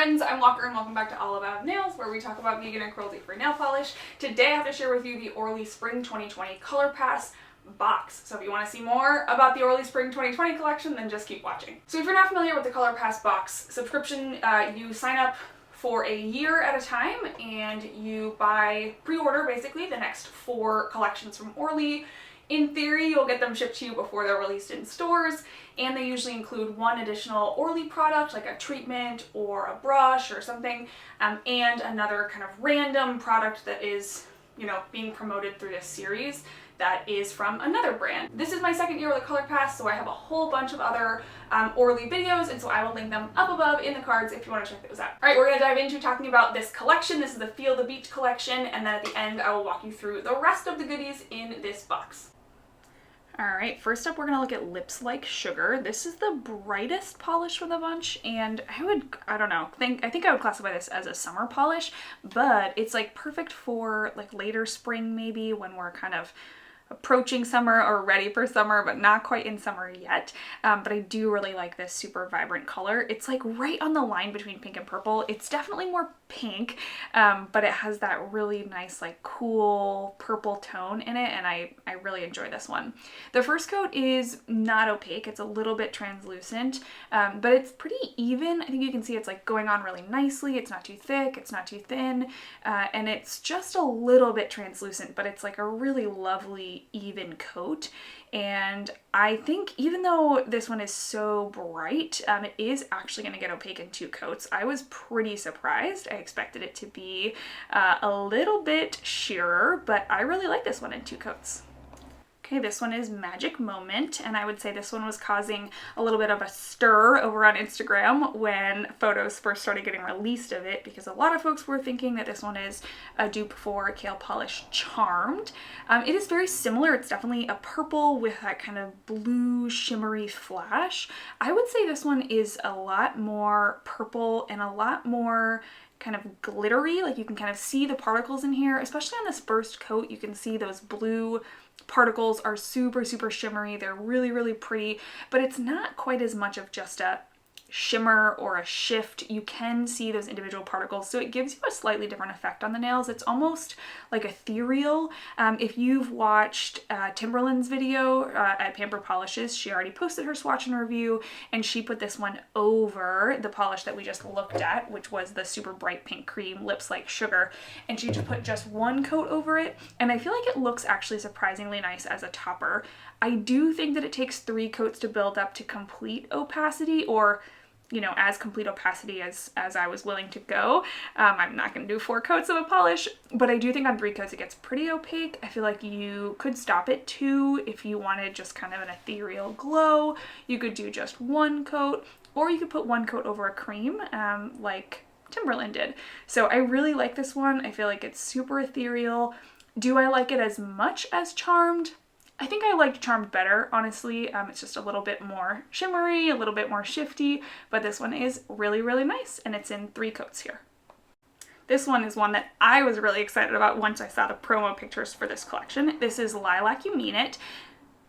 friends, I'm Walker and welcome back to All About Nails, where we talk about vegan and cruelty-free nail polish. Today I have to share with you the Orly Spring 2020 Color Pass box. So if you want to see more about the Orly Spring 2020 collection, then just keep watching. So if you're not familiar with the Color Pass box subscription, you sign up for a year at a time and you buy pre-order basically the next 4 collections from Orly. In theory, you'll get them shipped to you before they're released in stores, and they usually include one additional Orly product, like a treatment or a brush or something, and another kind of random product that is, you know, being promoted through this series that is from another brand. This is my second year with the Color Pass, so I have a whole bunch of other Orly videos, and so I will link them up above in the cards if you want to check those out. All right, we're gonna dive into talking about this collection. This is the Feel the Beach collection, and then at the end, I will walk you through the rest of the goodies in this box. Alright, first up we're going to look at Lips Like Sugar. This is the brightest polish from the bunch, and I think I would classify this as a summer polish, but it's like perfect for like later spring maybe, when we're kind of approaching summer or ready for summer, but not quite in summer yet. But I do really like this super vibrant color. It's like right on the line between pink and purple. It's definitely more pink, but it has that really nice like cool purple tone in it, and I really enjoy this one. The first coat is not opaque. It's a little bit translucent, but it's pretty even. I think you can see it's like going on really nicely. It's not too thick, it's not too thin, and it's just a little bit translucent, but it's like a really lovely even coat. And I think even though this one is so bright, it is actually going to get opaque in 2 coats. I was pretty surprised. I expected it to be a little bit sheerer, but I really like this one in 2 coats. Okay, this one is Magic Moment, and I would say this one was causing a little bit of a stir over on Instagram when photos first started getting released of it, because a lot of folks were thinking that this one is a dupe for Kale Polish Charmed. It is very similar. It's definitely a purple with that kind of blue shimmery flash. I would say this one is a lot more purple and a lot more kind of glittery. Like you can kind of see the particles in here, especially on this first coat. You can see those blue particles are super shimmery. They're really pretty, but it's not quite as much of just a shimmer or a shift. You can see those individual particles, so it gives you a slightly different effect on the nails. It's almost like ethereal. If you've watched Timberland's video at Pamper Polishes, she already posted her swatch and review, and she put this one over the polish that we just looked at, which was the super bright pink cream Lips Like Sugar, and she just put just 1 coat over it, and I feel like it looks actually surprisingly nice as a topper. I do think that it takes 3 coats to build up to complete opacity, or you know, as complete opacity as I was willing to go. I'm not going to do 4 coats of a polish, but I do think on 3 coats it gets pretty opaque. I feel like you could stop at 2 if you wanted just kind of an ethereal glow. You could do just 1 coat, or you could put 1 coat over a cream, like Timberland did. So I really like this one. I feel like it's super ethereal. Do I like it as much as Charmed? I think I liked Charmed better, honestly. It's just a little bit more shimmery, a little bit more shifty, but this one is really nice, and it's in 3 coats here. This one is one that I was really excited about once I saw the promo pictures for this collection. This is Lilac You Mean It,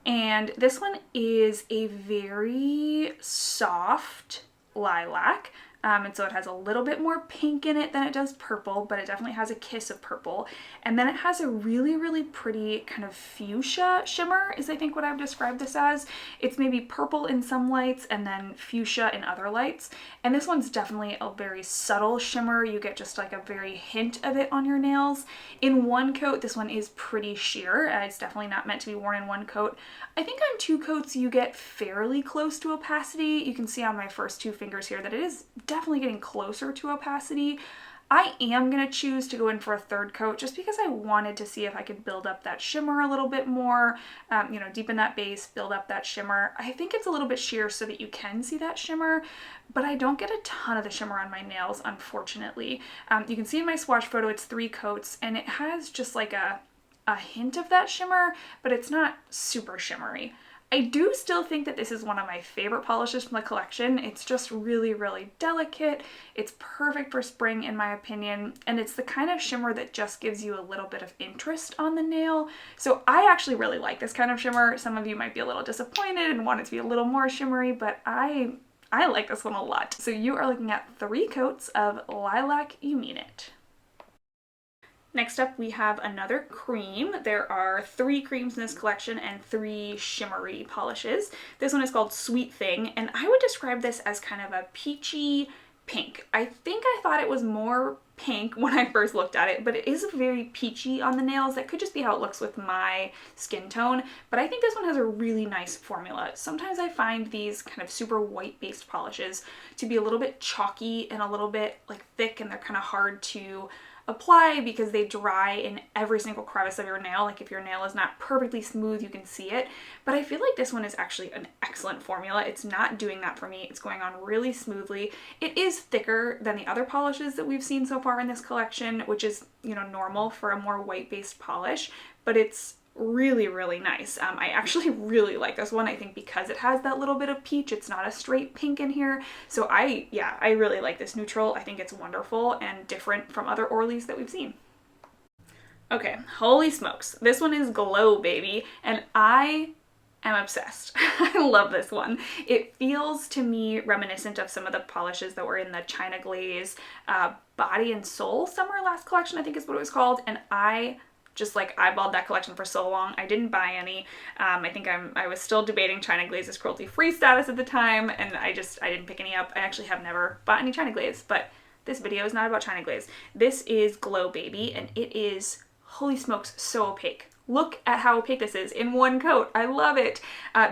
and this one is a very soft lilac. And so it has a little bit more pink in it than it does purple, but it definitely has a kiss of purple. And then it has a really pretty kind of fuchsia shimmer, is I think what I've described this as. It's maybe purple in some lights and then fuchsia in other lights. And this one's definitely a very subtle shimmer. You get just like a very hint of it on your nails. In 1 coat, this one is pretty sheer. It's definitely not meant to be worn in 1 coat. I think on 2 coats, you get fairly close to opacity. You can see on my first 2 fingers here that it is definitely getting closer to opacity. I am going to choose to go in for a 3rd coat just because I wanted to see if I could build up that shimmer a little bit more, you know, deepen that base, build up that shimmer. I think it's a little bit sheer so that you can see that shimmer, but I don't get a ton of the shimmer on my nails, unfortunately. You can see in my swatch photo it's 3 coats, and it has just like a hint of that shimmer, but it's not super shimmery. I do still think that this is one of my favorite polishes from the collection. It's just really delicate. It's perfect for spring in my opinion, and it's the kind of shimmer that just gives you a little bit of interest on the nail. So I actually really like this kind of shimmer. Some of you might be a little disappointed and want it to be a little more shimmery, but I I like this one a lot. So you are looking at 3 coats of Lilac You Mean It. Next up, we have another cream. There are 3 creams in this collection and 3 shimmery polishes. This one is called Sweet Thing, and I would describe this as kind of a peachy pink. I think I thought it was more pink when I first looked at it, but it is very peachy on the nails. That could just be how it looks with my skin tone, but I think this one has a really nice formula. Sometimes I find these kind of super white-based polishes to be a little bit chalky and a little bit like thick, and they're kind of hard to apply because they dry in every single crevice of your nail. Like if your nail is not perfectly smooth, you can see it. But I feel like this one is actually an excellent formula. It's not doing that for me. It's going on really smoothly. It is thicker than the other polishes that we've seen so far in this collection, which is, you know, normal for a more white-based polish, but it's really, really nice. I actually really like this one. I think because it has that little bit of peach, it's not a straight pink in here. So I really like this neutral. I think it's wonderful and different from other Orlys that we've seen. Okay, holy smokes. This one is Glow Baby, and I am obsessed. I love this one. It feels to me reminiscent of some of the polishes that were in the China Glaze Body and Soul Summer Last Collection, I think is what it was called, and I just like eyeballed that collection for so long. I didn't buy any. I think I was still debating China Glaze's cruelty-free status at the time, and I didn't pick any up. I actually have never bought any China Glaze, but this video is not about China Glaze. This is Glow Baby, and it is, holy smokes, so opaque. Look at how opaque this is in one coat. I love it.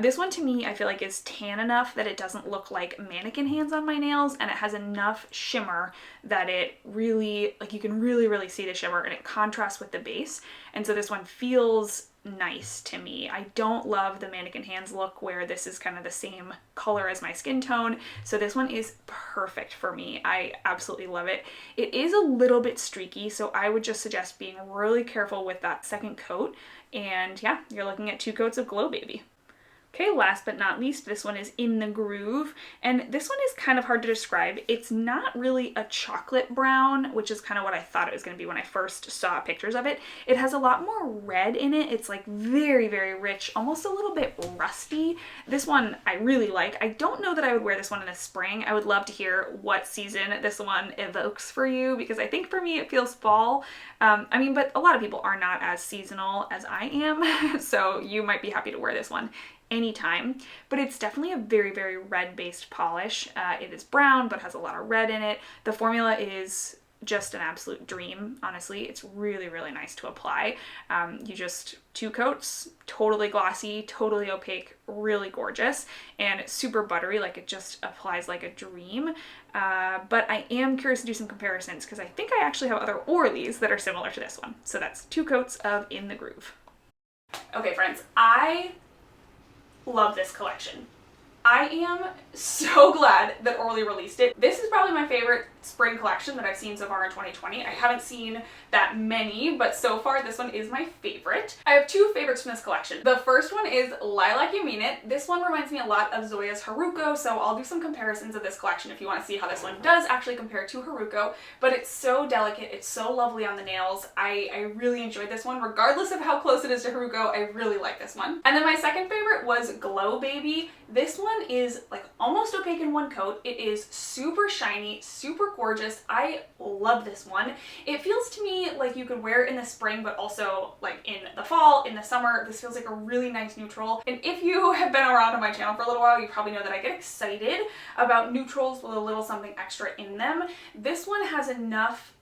This one to me, I feel like is tan enough that it doesn't look like mannequin hands on my nails, and it has enough shimmer that it really, like you can really, really see the shimmer, and it contrasts with the base. And so this one feels nice to me. I don't love the mannequin hands look where this is kind of the same color as my skin tone. So this one is perfect for me. I absolutely love it. It is a little bit streaky, so I would just suggest being really careful with that second coat. And yeah, you're looking at 2 coats of Glow Baby. Okay, last but not least, this one is In the Groove, and this one is kind of hard to describe. It's not really a chocolate brown, which is kind of what I thought it was going to be when I first saw pictures of it. It has a lot more red in it. It's like very, very rich, almost a little bit rusty. This one I really like. I don't know that I would wear this one in the spring. I would love to hear what season this one evokes for you, because I think for me it feels fall. I mean, but a lot of people are not as seasonal as I am, so you might be happy to wear this one anytime, but it's definitely a very, very red-based polish. It is brown, but has a lot of red in it. The formula is just an absolute dream, honestly. It's really, really nice to apply. You just 2 coats, totally glossy, totally opaque, really gorgeous, and super buttery, like it just applies like a dream. But I am curious to do some comparisons because I think I actually have other Orlys that are similar to this one. So that's 2 coats of In the Groove. Okay, friends, I love this collection. I am so glad that Orly released it. This is probably my favorite spring collection that I've seen so far in 2020. I haven't seen that many, but so far this one is my favorite. I have 2 favorites from this collection. The first one is Lilac You Mean It. This one reminds me a lot of Zoya's Haruko, so I'll do some comparisons of this collection if you want to see how this one does actually compare to Haruko, but it's so delicate, it's so lovely on the nails. I really enjoyed this one. Regardless of how close it is to Haruko, I really like this one. And then my second favorite was Glow Baby. This one is like almost opaque in one coat. It is super shiny, super gorgeous. I love this one. It feels to me like you could wear it in the spring, but also like in the fall, in the summer. This feels like a really nice neutral. And if you have been around on my channel for a little while, you probably know that I get excited about neutrals with a little something extra in them. This one has enough,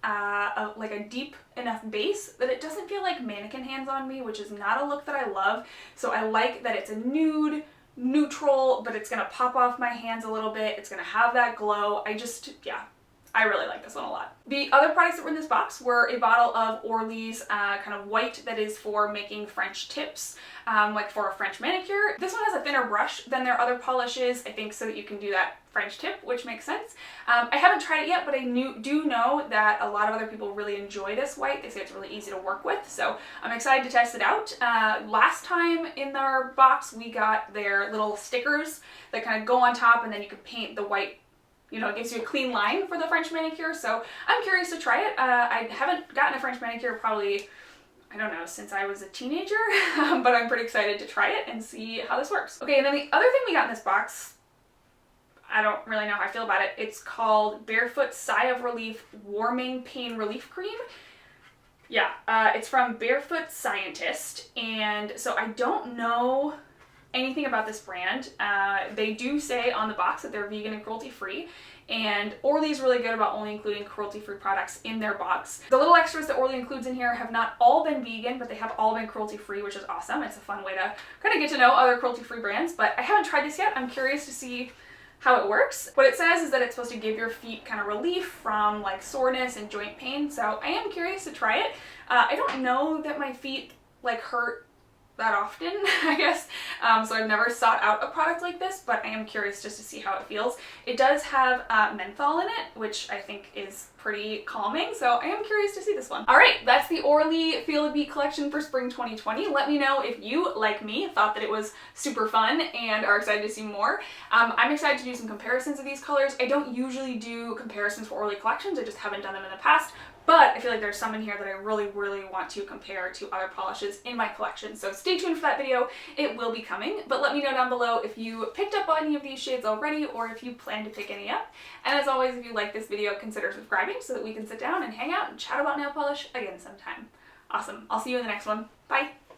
like a deep enough base that it doesn't feel like mannequin hands on me, which is not a look that I love. So I like that it's a nude, neutral, but it's gonna pop off my hands a little bit. It's gonna have that glow. I really like this one a lot. The other products that were in this box were a bottle of Orly's kind of white that is for making French tips, like for a French manicure. This one has a thinner brush than their other polishes, I think so that you can do that French tip, which makes sense. I haven't tried it yet, but I do know that a lot of other people really enjoy this white. They say it's really easy to work with, so I'm excited to test it out. Last time in their box, we got their little stickers that kind of go on top, and then you can paint the white. You know, it gives you a clean line for the French manicure, so I'm curious to try it. I haven't gotten a French manicure probably, I don't know, since I was a teenager, but I'm pretty excited to try it and see how this works. Okay, and then the other thing we got in this box, I don't really know how I feel about it. It's called Barefoot Sigh of Relief Warming Pain Relief Cream. Yeah, it's from Barefoot Scientist, and so I don't know anything about this brand. They do say on the box that they're vegan and cruelty-free, and Orly is really good about only including cruelty-free products in their box. The little extras that Orly includes in here have not all been vegan, but they have all been cruelty-free, which is awesome. It's a fun way to kind of get to know other cruelty-free brands, but I haven't tried this yet. I'm curious to see how it works. What it says is that it's supposed to give your feet kind of relief from like soreness and joint pain, so I am curious to try it. I don't know that my feet like hurt that often, I guess, so I've never sought out a product like this, but I am curious just to see how it feels. It does have menthol in it, which I think is pretty calming, so I am curious to see this one. All right, that's the Orly Feel the Beat collection for spring 2020. Let me know if you, like me, thought that it was super fun and are excited to see more. I'm excited to do some comparisons of these colors. I don't usually do comparisons for Orly collections, I just haven't done them in the past, but I feel like there's some in here that I really want to compare to other polishes in my collection. So stay tuned for that video. It will be coming, but let me know down below if you picked up on any of these shades already or if you plan to pick any up. And as always, if you like this video, consider subscribing so that we can sit down and hang out and chat about nail polish again sometime. Awesome. I'll see you in the next one. Bye.